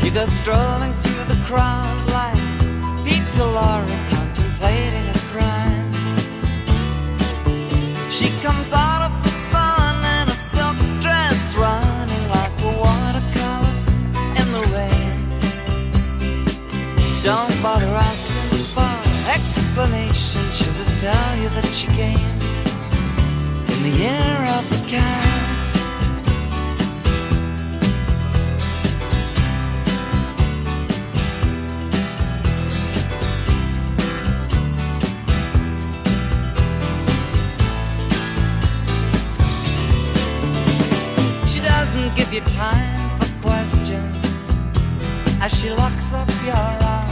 You go strolling through the crowd like Pete Laura contemplating a crime. She comes out of the sun in a silk dress, running like a watercolor in the rain. Don't bother asking for explanation, she'll just tell you that she came in the year of the cat. She doesn't give you time for questions as she locks up your eyes.